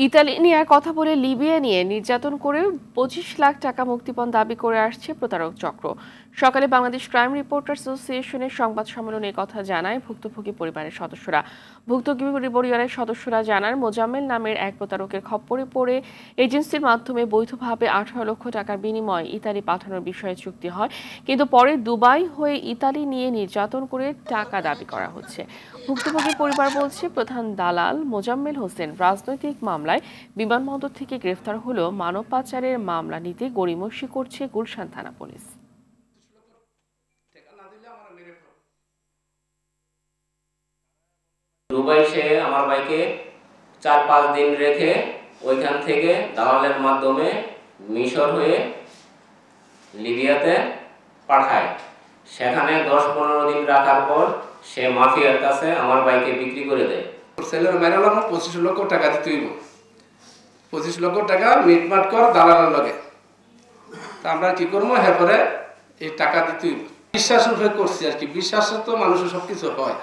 Italy নিয়ে কথা বলে লিবিয়া নিয়ে নির্যাতন করে ২৫ লাখ টাকা মুক্তিপণ দাবি করে আসছে প্রতারক চক্র। সকালে বাংলাদেশ ক্রাইম রিপোর্টার্স অ্যাসোসিয়েশনের সংবাদ সম্মেলনে কথা জানায় ভুক্তভোগী পরিবারের সদস্যরা। ভুক্তভোগী পরিবারের সদস্যরা জানান, মোজাম্মেল নামের এক প্রতারকের খপ্পরে পড়ে এজেন্সির মাধ্যমে বৈধভাবে ১৮ লক্ষ টাকার বিনিময়ে ইতালি পাঠানোর বিষয়ে চুক্তি হয়, কিন্তু পরে দুবাই হয়ে ইতালি নিয়ে নির্যাতন করে টাকা দাবি করা হচ্ছে। ভুক্তভোগী পরিবার বলছে, প্রধান দালাল মোজাম্মেল হোসেন রাজনৈতিক মামলায় বিমানবন্দর থেকে গ্রেফতার হলেও মানব পাচারের মামলা নিতে গড়িমসি করছে গুলশান থানা পুলিশ। দুবাই সে আমার ভাইকে ৪-৫ দিন রেখে ওইখান থেকে দালালের মাধ্যমে মিশর হয়ে লিবিয়াতে পাঠায়। সেখানে ১০-১৫ দিন রাখার পর সে মাফিয়ার কাছে আমার ভাইকে বিক্রি করে দেয়। ছেলের মেরে ২৫ লক্ষ টাকা দিতে হইব, ২৫ লক্ষ টাকা মিটমাট কর দালালের লগে। তা আমরা কি করবো, হ্যাঁ পরে এই টাকা দিতে হইব। বিশ্বাস করছি আর কি, বিশ্বাসে তো মানুষের সবকিছু হয়।